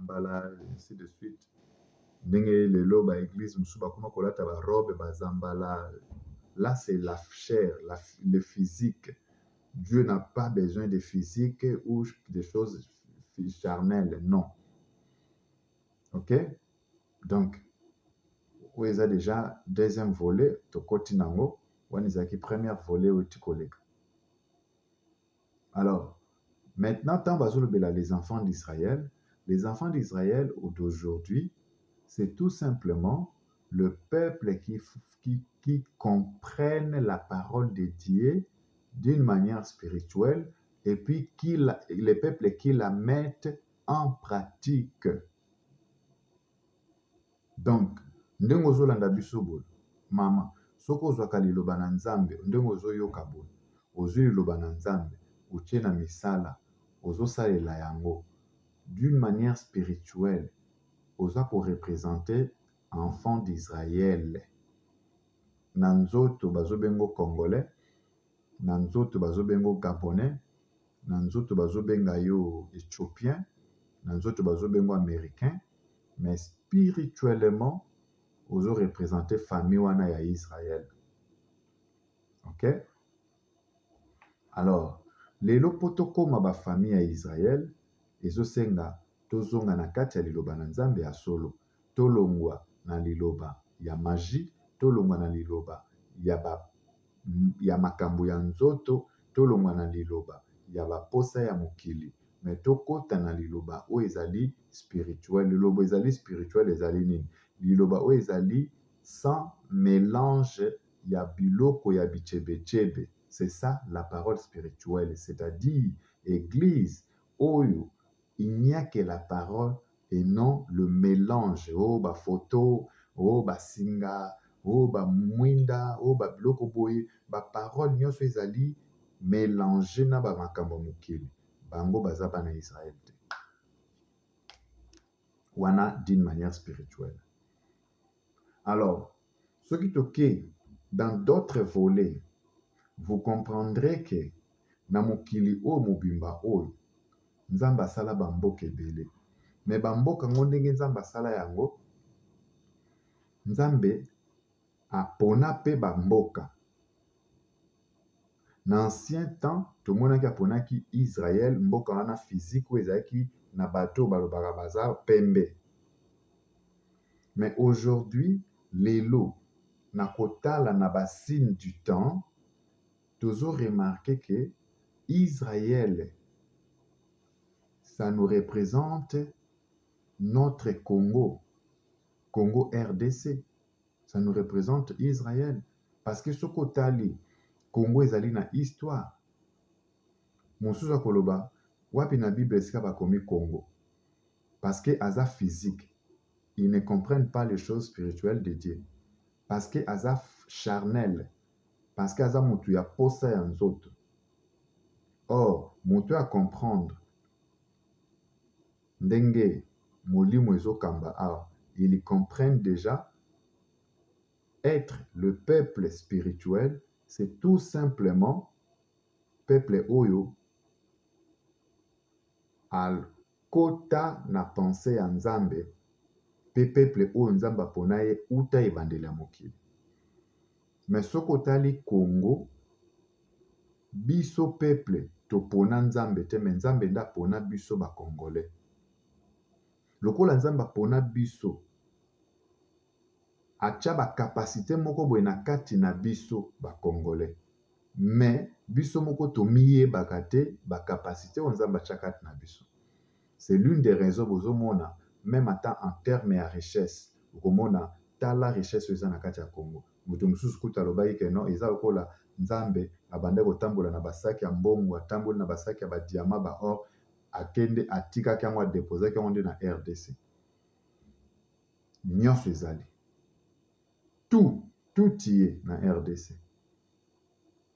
bazambala, ainsi de suite. Ndenge lelo ba église musu bakoma kolata ba robe bazambala. Là, c'est la chair, le physique. Dieu n'a pas besoin de physique ou des choses charnelles, non. Ok? Donc, où est déjà deuxième volet, tokoti nango, wanizaki première volet ou tikoleka. Alors, maintenant, tant bazolobela les enfants d'Israël d'aujourd'hui, c'est tout simplement le peuple qui comprennent la parole de Dieu d'une manière spirituelle et puis les peuples qui la mettent en pratique. Donc, ndenge ozolanda biso boye, mama, soki ozwaka liloba na Nzambe, ndenge ozoyoka boye, ozwi liloba na Nzambe, otie na misala, ozosalela yango, d'une manière spirituelle, oza korepresente enfant d'Israël. Na nzoto bazobengo Congolais, na nzoto bazobengo Gabonais, na nzoto bazobenga yo Éthiopien, na nzoto bazobengo Américain, mais spirituellement, ozo représenter famille wana ya Israël. Ok? Alors, lelo potokoma ba famille ya Israël, ezosenga tozonga na kati ya liloba na Nzambe ya solo, tolongwa na liloba ya magie, tolongwa na liloba ya makambo ya nzoto, tolongwa na liloba ya baposa ya mokili, mais tokota na liloba oyo ezali spirituel. Liloba ezali spirituel ezali nini? Liloba oyo ezali sans mélange ya biloko ya bichebechebe. C'est ça la parole spirituelle, c'est-à-dire église oyo il n'y a que la parole et non le mélange. Oh ba photo, oh ba singa, oh ba mwinda, oh ba biloko boye, ba parole nyonso ezali mélanger na ba makambo mokili. Bango baza bana Israël te. Wana d'une manière spirituelle. Alors, ce qui toke dans d'autres volets, vous comprendrez que na mokili oyo mobimba oyo Nzambe asala bamboka ebele. Mais bamboka ngo ndenge Nzambe asala yango, Nzambe apona pe bamboka. Na ancien temps, tomonaki aponaki Israël, mboka wana physique oyo ezalaki na bato balobaka baza pembe. Mais aujourd'hui, lelo, na kotala na basignes du temps, tozo remarqué que Israël, ça nous représente notre Congo, Congo RDC. Ça nous représente Israël. Parce que ce kotali, Congo ezali na histoire. Mosusu akoloba, wapi na Bible esika bakomi Congo. Parce que aza physique. Ils ne comprennent pas les choses spirituelles de Dieu. Parce que aza charnel. Parce que aza mutu ya posa ya nzoto. Or, mutu ya comprendre ndenge molimo ezokamba awa, ils comprennent déjà être le peuple spirituel, c'est tout simplement peuple oyo al kota na pensée ya Nzambe, pe peuple oyo Nzambe apona ye uta ebandeli ya mokili. Mais soko tali Congo, biso peuple topona Nzambe te, mais Nzambe nda pona biso ba Congolais. Lokola Nzambe apona biso, atia ba capacité moko boye na kati na biso ba Congolais. Mais biso moko tomiyebaka te ba capacité oyo Nzambe atia kati na biso. C'est l'une des raisons bozomona même en termes ya richesse. Okomona tala richesse oyo eza na kati ya Congo. Moto mosusu kuta alobaki ke non, eza lokola Nzambe abande kotambola na basaki ya mbongo, atamboli na basaki ya badiama ba or, akende atikaki yango adepozaki yango nde na RDC. Nyonso ezali. Tout y est na RDC.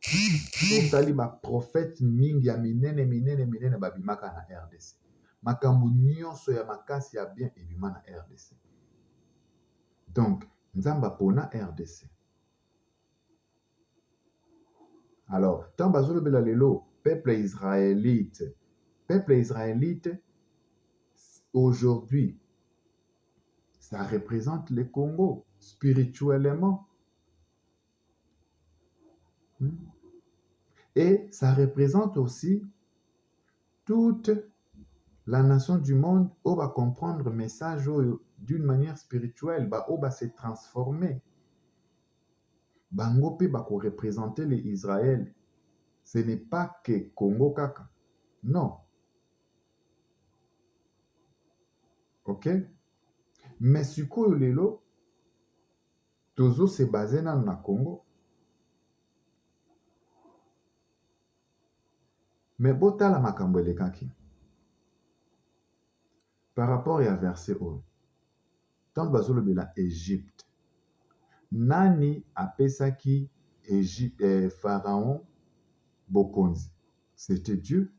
Totali ba prophète mingi ya minene babimaka na RDC. Makambo nyonso ya makasi ya bien ebima na RDC. Donc, Nzamba pona RDC. Alors, tant bazolobela lelo, peuple israélite aujourd'hui, ça représente le Congo spirituellement. Et ça représente aussi toute la nation du monde où va comprendre le message d'une manière spirituelle, où va se transformer. Bango pe va représenter l'Israël. Ce n'est pas que Congo kaka. Non. Ok? Mais sikoyo lelo, tozo se basé na Congo. Mais botala makambo elekaki. Par rapport à verset 1, tant bazolo bela Égypte, nani apesaki Pharaon bokonzi? C'était Dieu.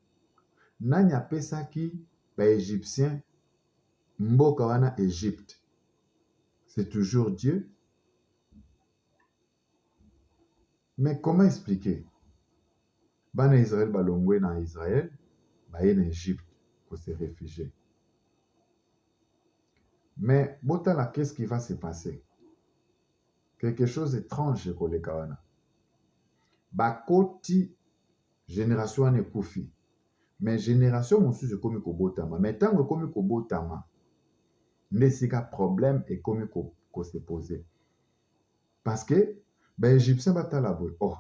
Nani apesaki ba Égyptien mboka wana Égypte? C'est toujours Dieu. Mais comment expliquer? Bana Israël balongwe na Israël, baye na Égypte pour se réfugier. Mais botala, qu'est-ce qui va se passer? Quelque chose d'étrange koleka wana. Bakoti génération wana ekufi. Mais génération mosusu ekomi kobotama. Mais ntango ekomi kobotama, nde sika problème ekomi se poser. Parce que ba Égyptien batala boye. Oh,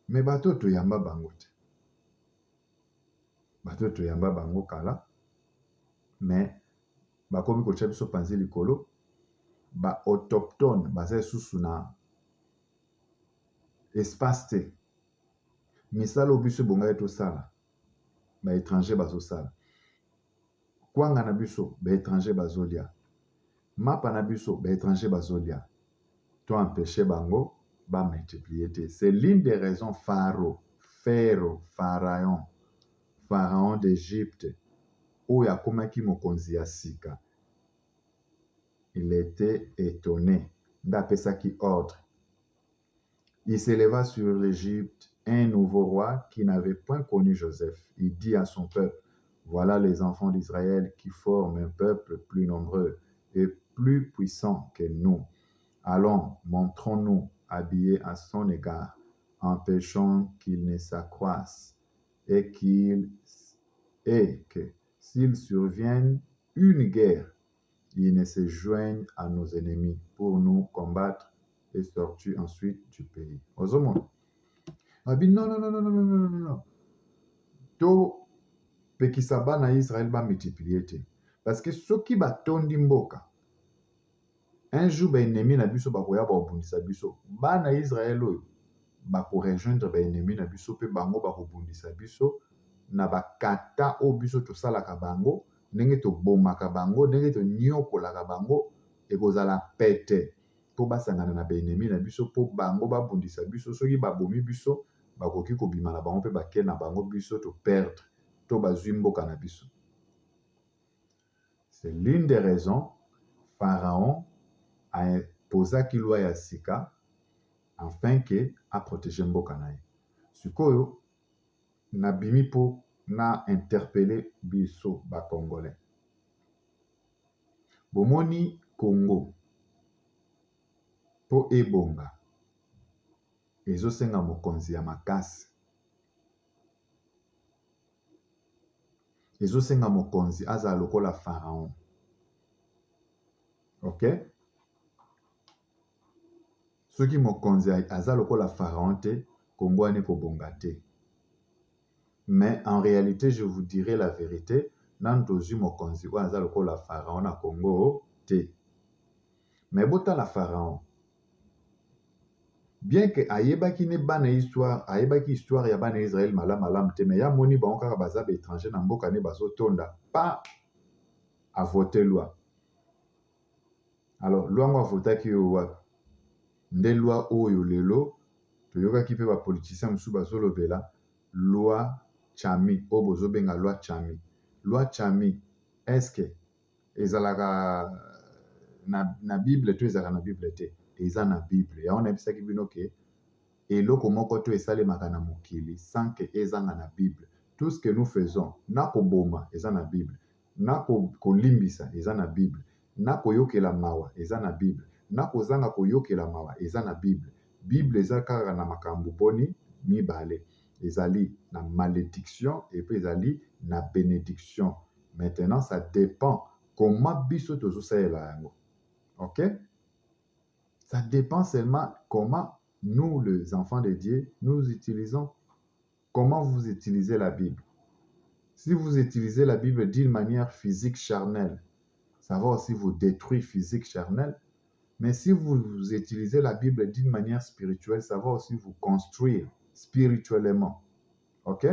mais bato toyamba bango te. Bato toyamba bango kala. Mais bakomi kotia biso panzi likolo, ba autochtone baza susu na espace te. Misala biso bonga etosala, ba étranger bazosala. Kwanga na biso, ba étranger bazolia. Mapa na biso, ba étranger bazolia. To empêcher bango ba multiplier te. C'est l'une des raisons Pharaon d'Égypte, oyo akomaki mokonzi ya sika. Il était étonné. Ndapesaki ordre. Il s'éleva sur l'Égypte un nouveau roi qui n'avait point connu Joseph. Il dit à son peuple, voilà les enfants d'Israël qui forment un peuple plus nombreux et plus puissant que nous. Allons, montrons-nous habillés à son égard, empêchons qu'il ne s'accroisse et que s'il survienne une guerre, il ne se joigne à nos ennemis pour nous combattre et sortir ensuite du pays. Ozomon. Abi non. To pekisaba na Israël ba multiplier te. Parce que ceux qui batondi mboka, un jour ba ennemi na biso ba koya ba obundisa biso. Ba na Israël oyo ba ko rejoindre ba ennemi na biso pe bango ba obundisa biso na ba kata o biso to salaka bango, ndenge to bomaka bango, ndenge to nyokolaka bango ekozala pete. Po basangana na ba ennemi na biso po bango ba bundisa biso soki ba bomi biso bakoki kobima na bango pe bake na bango biso to perdre to bazwi mboka na biso. C'est l'une des raisons Pharaon a posaki loi ya sika afin que a protéger mboka na ye. Sikoyo na bimi po na interpeller biso ba Congolais. Bomoni Congo po ebonga ezosenga mokonzi ya makasi. Ezosenga mokonzi aza lokola Pharaon. Ok? Soki mokonzi aza lokola Pharaon te, Congo ane kobonga te. Mais en réalité, je vous dirai la vérité, nantozu mokonzi ou aza lokola Pharaon na Congo te. Mais bota la Pharaon. Bien que ayebaki ne bana histoire, ayebaki histoire ya bana Israël malam te, mais ya moni bango kaka baza ba étranger na mboka ne bazotonda, pas à voter loi. Alors, loi ngo avotaki yo wapi? Nde loi oyo lelo toyokaki pe ba politiciens musu bazolobela loi Chami, o bozobenga loi Chami. Loi Chami, est-ce que ezalaka na Bible to ezalaka na Bible te? Eza na Bible. Ya on ebisaki bino ke eloko moko to esalemaka na mokili sans que ezanga na Bible. Tout ce que nous faisons na koboma eza na Bible. na kolimbisa eza na Bible, na koyokela mawa eza na Bible, na kozanga koyokela mawa eza na Bible. Bible eza kaka na makambo boni mibale, ezali na malédiction et puis ezali na bénédiction. Maintenant ça dépend comment biso tozosalela yango. OK? Ça dépend seulement comment nous, les enfants de Dieu, nous utilisons. Comment vous utilisez la Bible. Si vous utilisez la Bible d'une manière physique charnelle, ça va aussi vous détruire physique charnelle. Mais si vous utilisez la Bible d'une manière spirituelle, ça va aussi vous construire spirituellement. OK?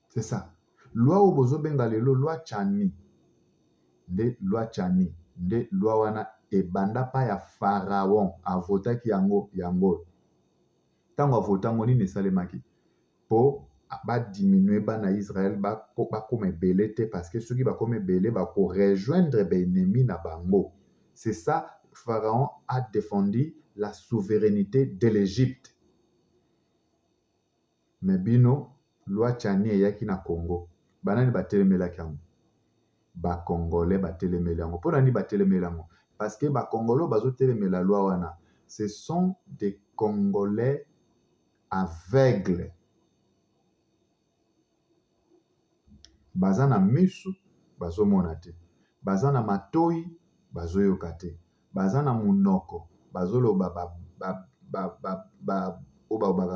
C'est ça. Loi obozo bengalelo loi chani. Nde loi chani. Nde loi wana ebanda pa ya Pharaon avotaki yango. Tango avotango nini esalemaki? Po ba diminuer bana Israël ba comme ebele te parce que ceux qui ba comme ebele ba ko rejoindre ba ennemi na bango. C'est ça, Pharaon a défendu la souveraineté de l'Égypte. Mais bino loi chani eyaki na Congo. Banani batelemelaki yango. Ba Congolais batelemeli yango. Pour nani batelemeli yango? Parce que ba Congolais bazotelemela loi wana, ce sont des Congolais aveugles. Baza na misu bazomona te, baza na matoi bazoyoka te, baza na munoko bazoloba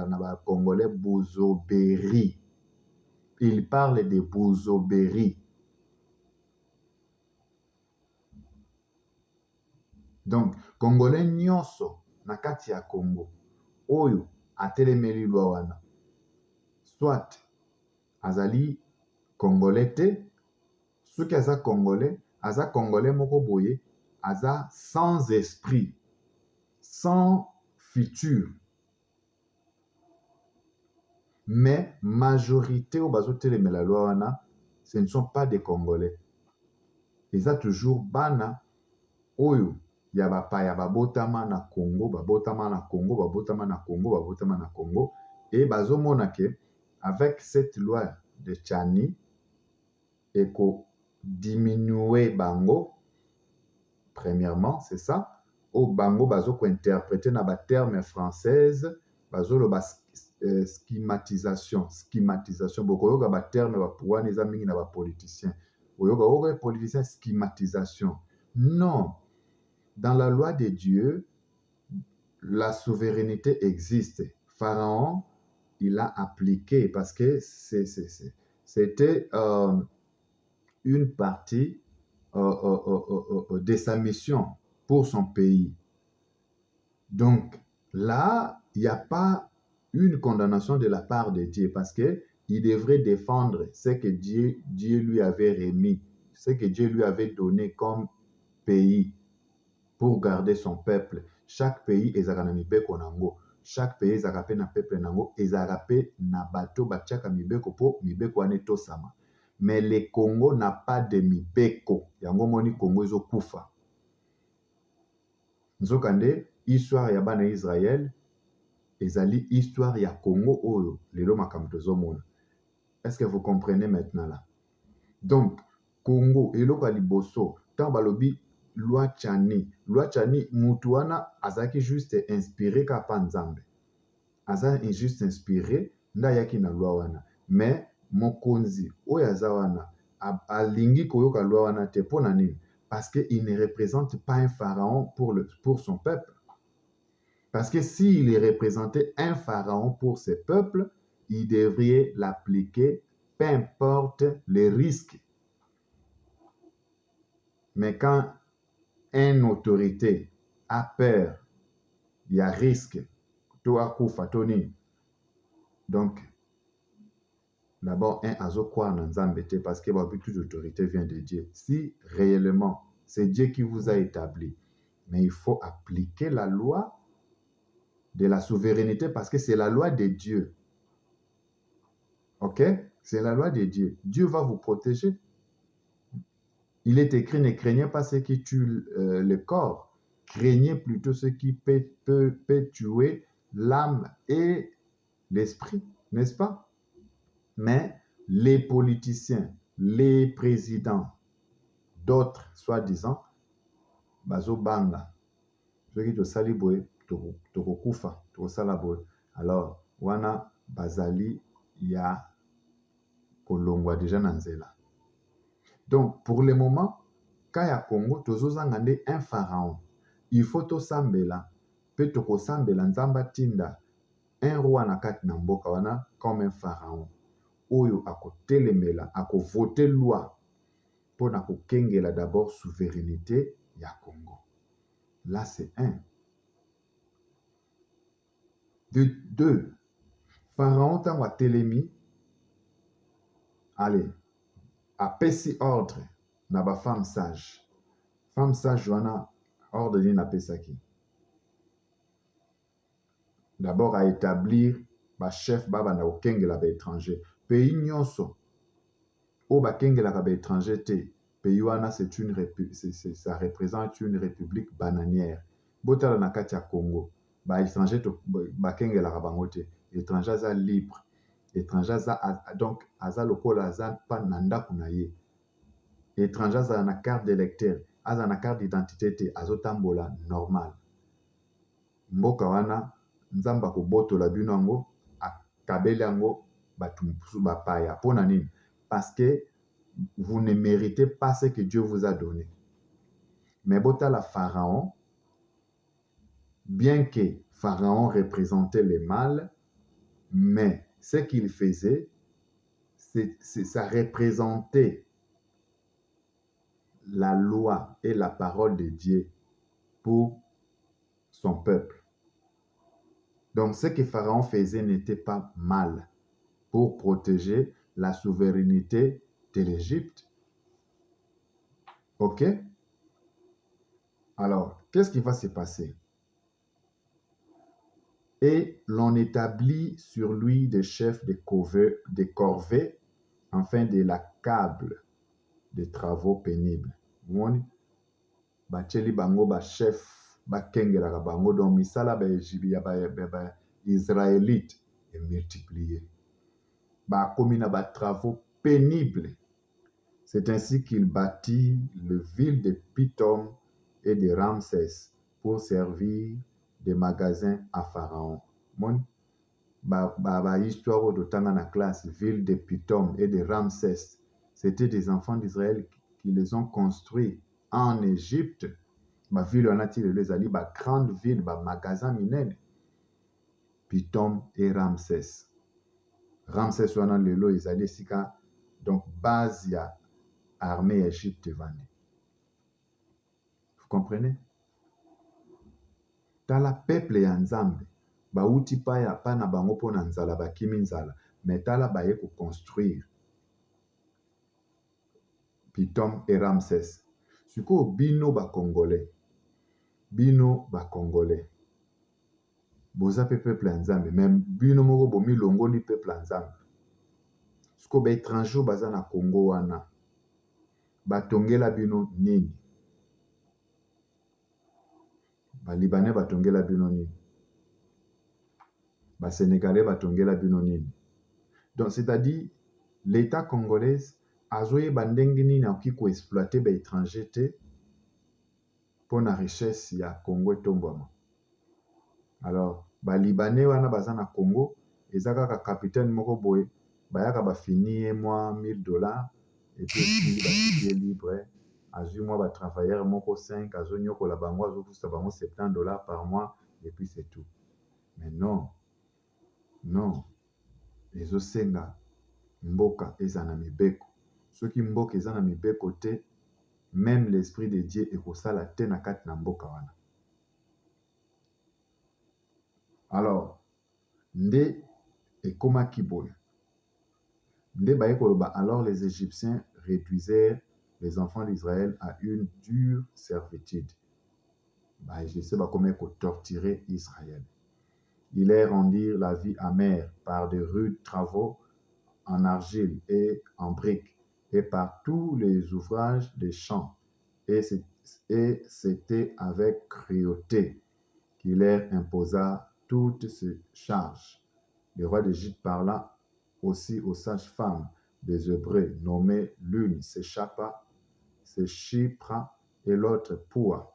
na ba Congolais bouzoberi. Il parle de bouzoberi. Donc Congolais nyonso na kati ya Congo oyo atelemeli lwa wana, soit azali Congolais te, soki aza Congolais moko boye, aza sans esprit, sans futur. Mais majorité au bazo telemela lwa wana, ce ne sont pas des Congolais. Eza toujours bana oyo ya bapaya babotama na Congo, babotama na Congo, et bazomona ke avec cette loi de Chani eko diminuer bango. Premièrement, c'est ça. Au bango bazo ko interpréter na ba terme française, bazo lo schématisation, bokoyoka ba terme ba pouvoir eza mingi na ba politiciens. Oyoka politicien schématisation. Non. Dans la loi de Dieu, la souveraineté existe. Pharaon, il a appliqué parce que c'était une partie de sa mission pour son pays. Donc là, il n'y a pas une condamnation de la part de Dieu parce qu'il devrait défendre ce que Dieu lui avait remis, ce que Dieu lui avait donné comme pays pour garder son peuple. Chaque pays ezaka na mibeko nango. Chaque pays ezaka pe na peuple nango, ezaka pe na bato batiaka mibeko po mibeko wana etosama. Mais le Congo n'a pas de mibeko. Yango moni Congo ezokufa. Nzokande histoire ya bana Israël ezali histoire ya Congo oyo lelo makambo tozomona. Est-ce que vous comprenez maintenant là? Donc Congo eloko liboso tant balobi loi Chani mutu wana azaki juste inspiré kapa nzambe. Aza juste inspiré nda yaki na loi wana. Mais mokonzi oyo aza wana alingi koyoka loi wana te pona nini? Parce qu'il ne représente pas un pharaon pour son peuple. Parce que s'il représentait un pharaon pour ses peuples, il devrait l'appliquer, peu importe les risques. Mais quand une autorité a peur, il y a risque, donc d'abord un azo croire dans Nzambete parce que toute autorité vient de Dieu. Si réellement c'est Dieu qui vous a établi, mais il faut appliquer la loi de la souveraineté parce que c'est la loi de Dieu. Ok? C'est la loi de Dieu. Dieu va vous protéger. Il est écrit, ne craignez pas ceux qui tuent le corps, craignez plutôt ceux qui peut tuer l'âme et l'esprit, n'est-ce pas? Mais les politiciens, les présidents d'autres, soi-disant, bazobanga. Ceux qui tosali boye, tokokufa, tokosala boye. Alors, wana bazali ya kolongwa déjà na nzela. Donc, pour le moment, kaya Congo, tozozanga nde un pharaon. Il faut tosambela, pe tokosambela nzamba tinda un roi na kati na mboka wana comme un pharaon. Oyo akotelemela, akovote loi pour na kokengela d'abord souveraineté ya Congo. Là, c'est un. De deux, pharaon tango atelemi, allez, apesi ordre na ba femme sage. Femme sage wana ordre ni napesaki. D'abord à établir ba chef baba na kokengela ba étranger. Pays nyonso o ba kengelaka ba étranger te. Pays wana ça représente une république bananière. Botala na kati ya Congo, ba étranger to ba kengelaka bango te. Étranger aza libre. Étranger aza donc aza lokola aza pa na ndako na ye. Étranger aza na carte d'électeur, aza na carte d'identité te, azotambola normal. Mboka wana nzamba kobotola bino yango akabeli yango bato mosusu bapaya. Pona nini? Parce que vous ne méritez pas ce que Dieu vous a donné. Mais botala Pharaon, bien que Pharaon représentait le mal, mais ce qu'il faisait, ça représentait la loi et la parole de Dieu pour son peuple. Donc ce que Pharaon faisait n'était pas mal pour protéger la souveraineté de l'Égypte. Ok? Alors, qu'est-ce qui va se passer? Et l'on établit sur lui des chefs de corvée, afin de l'accable de travaux pénibles. Moni bacheli bango ba chef bakengelaka bango donc misala ba israélite est multiplié. Ba komi na ba travaux pénibles. C'est ainsi qu'il bâtit le ville de Pithom et de Ramsès pour servir de magasins à Pharaon. Moni ba histoire de tanga na classe, ville de Pithom et de Ramsès. C'était des enfants d'Israël qui les ont construits en Égypte. Ma ville en a-t-il les ali, ba grande ville, ba magasin minene. Pithom et Ramsès. Ramsès wana lelo ezali sika, donc base ya armée Égypte vani. Vous comprenez? Tala peuple ya Nzambe, bauti pa ya pa na bango po na nzala bakimi nzala, mais tala baye ko construire Pithom et Ramsès. Siko bino ba Congolais. Boza pe peuple ya Nzambe, même bino moko bomi longoli peuple ya Nzambe. Siko ba étranger baza na Congo wana. Batongela bino nini? Ba Libanais batongela bino nini? Ba Sénégalais batongela bino nini? Donc c'est-à-dire l'État congolais azoye bandenge nini akoki ko exploiter ba étranger te pour na richesse ya Congo etombwama. Alors ba Libanais wana baza na Congo, eza kaka capitaine moko boye, bayaka bafini moi $1000 et puis basikie libre. Azui moi ba travailleur moko 5 azonyokola bango azofusa bango $70 par mois et puis c'est tout. Mais non, ezosenga mboka eza na mibeko. Soki mboka eza na mibeko te, même l'esprit de Dieu ekosala te na kati na mboka wana. Alors, nde ekomaki boye. Nde baye koloba, alors les Égyptiens réduisèrent les enfants d'Israël à une dure servitude. Je sais pas comment torturer Israël. Ils leur rendirent la vie amère par de rudes travaux en argile et en briques et par tous les ouvrages des champs. Et c'était avec cruauté qu'il leur imposa toutes ces charges. Le roi d'Égypte parla aussi aux sages-femmes des Hébreux, nommées l'une c'est Shipra et l'autre Poua.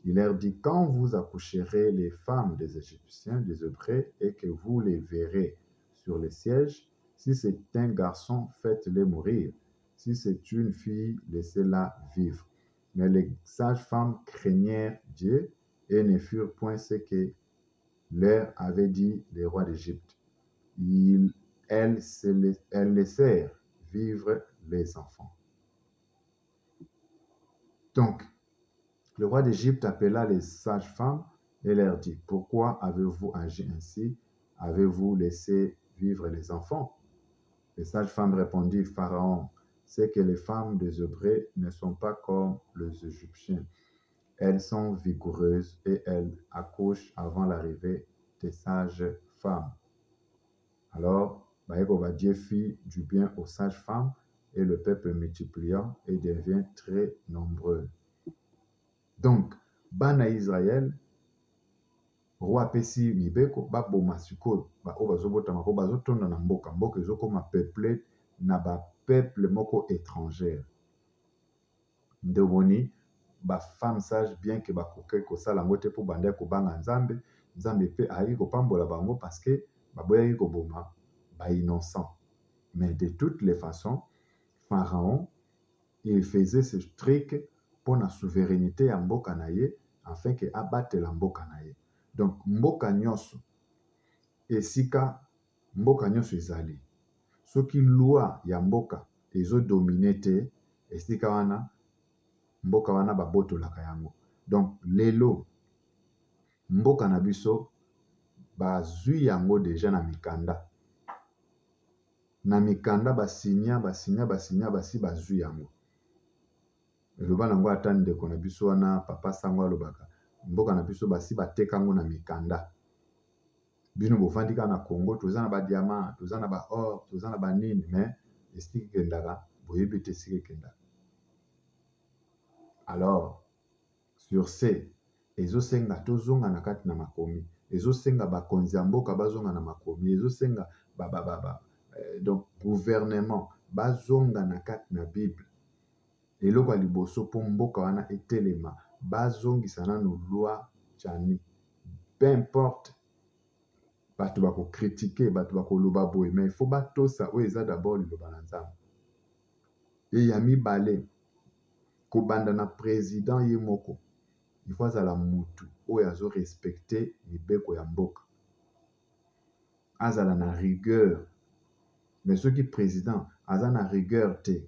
Il leur dit, quand vous accoucherez les femmes des Égyptiens, des Hébreux, et que vous les verrez sur les sièges, si c'est un garçon, faites-les mourir. Si c'est une fille, laissez-la vivre. Mais les sages-femmes craignèrent Dieu et ne furent point ce que leur avait dit les rois d'Égypte. Elles laissèrent vivre les enfants. Donc, le roi d'Égypte appela les sages-femmes et leur dit, pourquoi avez-vous agi ainsi? Avez-vous laissé vivre les enfants? Les sages-femmes répondirent, Pharaon, c'est que les femmes des Hébreux ne sont pas comme les Égyptiens. Elles sont vigoureuses et elles accouchent avant l'arrivée des sages femmes. Alors, Dieu fit du bien aux sages femmes et le peuple multiplia et devient très nombreux. Donc, bana Israël, roi pesi mibeko, baboma sikoyo, o bazobotama ko bazotonda na mboka, mboka ezokoma peuplé na ba peuple moko étrangère. Ndemoni, ba femme sage bien que bakoke kosala yango te mpo banda kobanga Nzambe, Nzambe pe ayi kopambola bango parce que baboyaki koboma ba innocent. Mais de toutes les façons, Pharaon, il faisait ce truc pour la souveraineté ya mboka na ye, afin que abatela mboka na ye. Donc mboka nyonso esika mboka nyonso ezali, soki loi ya mboka ezodomine te, esika wana mboka wana babotolaka yango. Donc lelo mboka na biso bazwi yango deja na mikanda. Na mikanda basinya basi bazwi yango. Eloba nango ata ndeko na biso wana papa sango alobaka, mboka na biso basi bateka yango na mikanda. Bino bovandi kaka na Congo, toza na ba diamant, toza na ba or, toza na ba nini, mais esika kendaka boyebi te esika kendaka. Alors, sur ce, ezosenga tozonga na kati na makomi, ezosenga bakonzi ya mboka bazonga na makomi, ezosenga donc gouvernement bazonga na kati na Bible. Eloko ya liboso mpo mboka wana etelema, bazongisa nanu loi tshani. Peu importe, bato bakokritike, bato bakoloba boye, mais il faut batosa oyo eza d'abord liloba na Nzambe. Et ya mibale, kobanda na président ye moko, il faut azala mutu oyo azo respecter mibeko ya mboka, azala na rigueur. Mais soki président aza na rigueur te,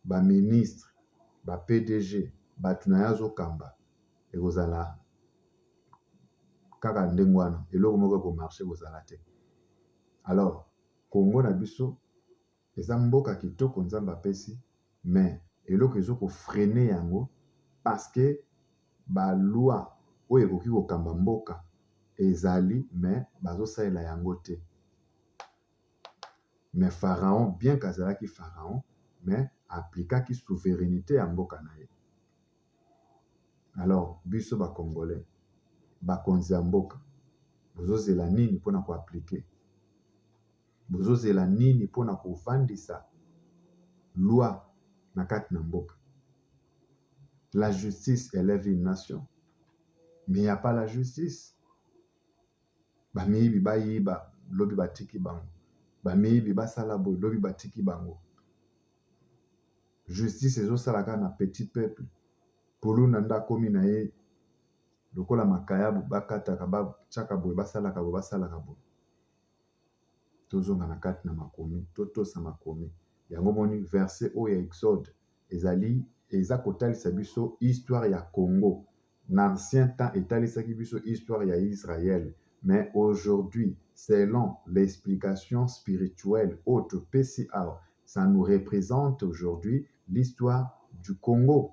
ba ministre, ba PDG, bato na ye azokamba, ekozala kaka ndenge wana, eloko moko ekomarche kozala te. Alors, Congo na biso eza mboka kitoko Nzambe apesi, mais eloko ezokofrene yango parce que ba loi oyo ekoki kokamba mboka ezali, mais bazosalela yango te. Mais Pharaon, bien qu'azalaki Pharaon, mais aplikaki souveraineté ya mboka na ye. Alors, biso ba Congolais, bakonzi ya mboka, bozozela nini mpona koaplike? Bozozela nini mpona kovandisa loi na kati na mboka? La justice élève une nation, mais il n'y a pas la justice. Bamiyibi bayiba, lobi batiki bango. Bamiyibi basala boye, lobi batiki bango. Justice ezosalaka na petit peuple. Poluna nda komi na ye lokola makayabu bakataka bachaka boye basalaka boye. Tozonga na kati na makomi, totosa makomi. Yango moni verset oyo ya Exode ezali eza kotalisa biso histoire ya Congo. L'ancien temps etalisaki biso histoire ya Israël. Mais aujourd'hui, selon l'explication spirituelle autre PCA, ça nous représente aujourd'hui l'histoire du Congo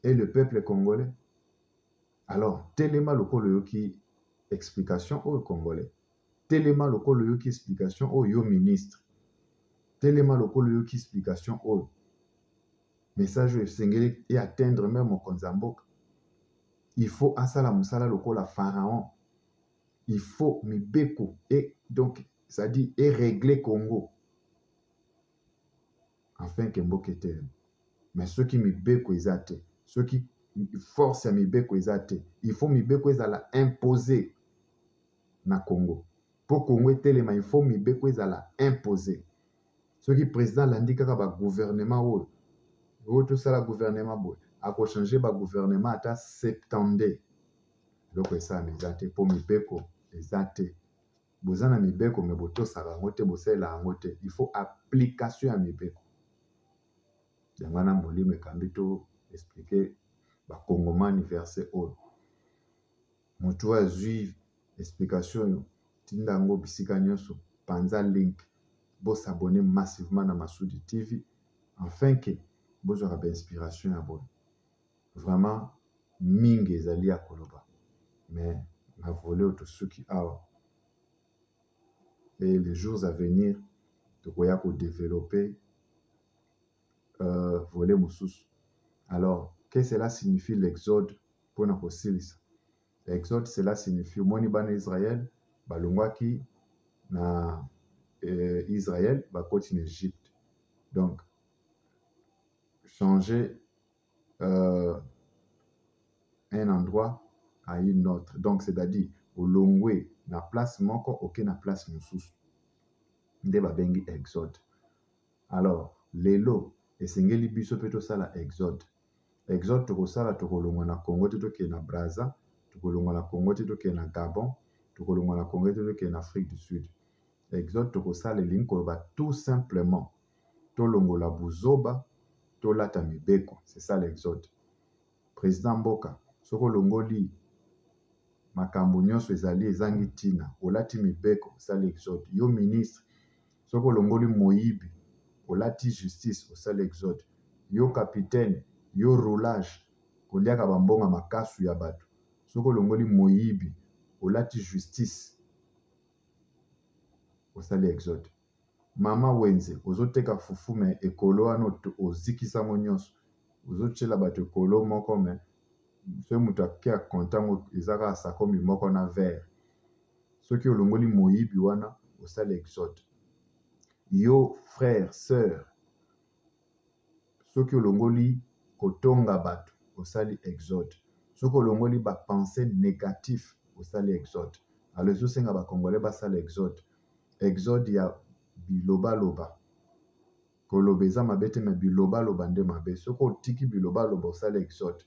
et le peuple congolais. Alors, telema lokolo yoki explication au Congolais. Telema lokolo yoki explication au yo ministre. Telema lokolo yoki explication au message esengeli et atteindre même au Konzamboka. Il faut asala musala lokola Pharaon. Il faut mibeko et donc ça dit et régler Congo. afin que mboka etelema. Mais soki mibeko eza te, soki force ya mibeko eza te, il faut mibeko ezala imposé na Congo. Pour Congo etelema, il faut mibeko ezala imposé. Soki président alandi kaka ba gouvernement oyo tosala gouvernement boye, akochange ba gouvernement ata 70. Eloko esalama eza te, mpo mibeko eza te. Boza na mibeko me botosaka yango te, bosalela yango te. Il faut application ya mibeko. Yango wana molimo ekambi to expliquer bakongomani verset oyo. Moto oyo azwi explication oyo, tinda yango bisika nyonso, panza link, bosabone massivement na Masudi TV, afin que bozwaka ba inspiration ya boye. Vraiment, mingi ezali ya koloba. Mais na volet oyo tosuki awa. Et les jours à venir, tokoya ko développer volet mosusu. Alors, qu'est-ce que cela signifie l'exode pour na kosilisa? L'exode, cela signifie moni bana Israël balongwaki na Israël bakoti na Égypte. Donc, changer un endroit à une autre. Donc, c'est-à-dire, olongwe na place moko, ok na place mosusu. Nde babengi exode. Alors, lelo, esengeli biso pe tosala exode. Exode tokosala tokolongwa na Congo te toke na Brazza, tokolongwa na Congo te toke na Gabon, tokolongwa na Congo te toke na Afrique du Sud. Exode tokosala elingi koloba tout simplement tolongola buzoba, tolata mibeko. C'est ça l'exode. Président Mboka, soko longoli makambo nyonso ezali ezangi tina, olati mibeko, osala exode. Yo ministre, soko longoli moyibi, olati justice, osala exode. Yo capitaine, yo roulage, koliaka bambonga makasu ya bato, soko longoli moyibi, olati justice, osala exode. Mama wenze, ozoteka fufu me ekolo wana ozikisango nyonso, ozotiela bato ekolo moko me, so mutu akia kontango ezaka sakomi moko na verre. Soki olongoli moyibi wana, osala exode. Yo frère, sœur, soki olongoli kotonga bato, osali exode. Soki olongoli ba pensée négatif, osali exode. Alors ezosenga ba Congolais basala exode. Exode ya biloba loba. Koloba eza mabe te me biloba loba nde mabe. Soki otiki biloba loba osala exode.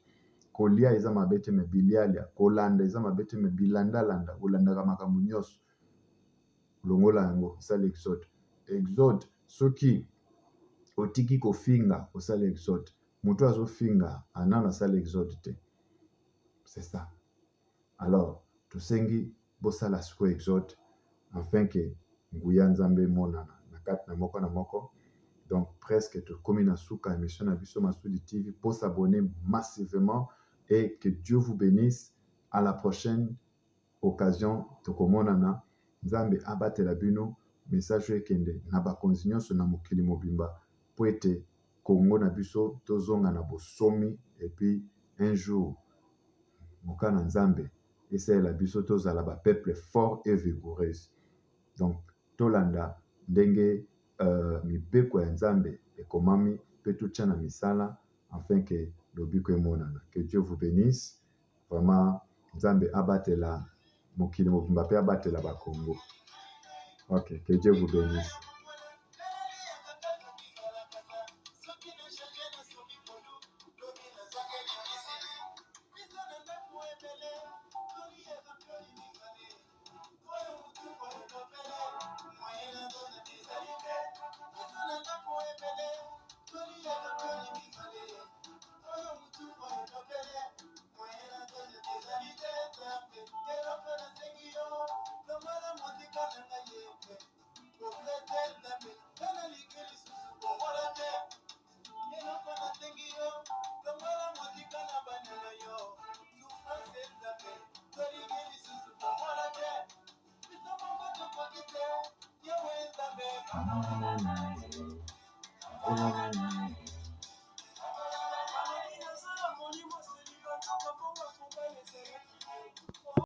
Kolia eza mabe te me bilialia. Kolanda eza mabe te me bilanda landa. Olandaka makambo nyonso. Longola yango osala exode. Exode soki otiki kofinga osala exode. Mutu azofinga anana asala exode te. C'est ça. Alors, tosengi bosala siko exode afin que nguya nzambe monana na kati na moko na moko. Donc presque tokomi na suka émission na biso Masudi TV, pour s'abonner massivement et que Dieu vous bénisse. À la prochaine occasion tokomonana. Nzambe abatela bino message ekende na bakonzi nyonso na mokili mobimba po ete Congo na biso tozonga na bosomi, et puis un jour mokana nzambe esalela biso tozala ba peuple fort et vigoureux. Donc tolanda ndenge mibeko ya nzambe ekomami pe totia na misala afin que lobiko emonana. Que Dieu vous bénisse. Vraiment nzambe abatela mokili mobimba pe abatela ba Congo. Ok, que Dieu vous bénisse.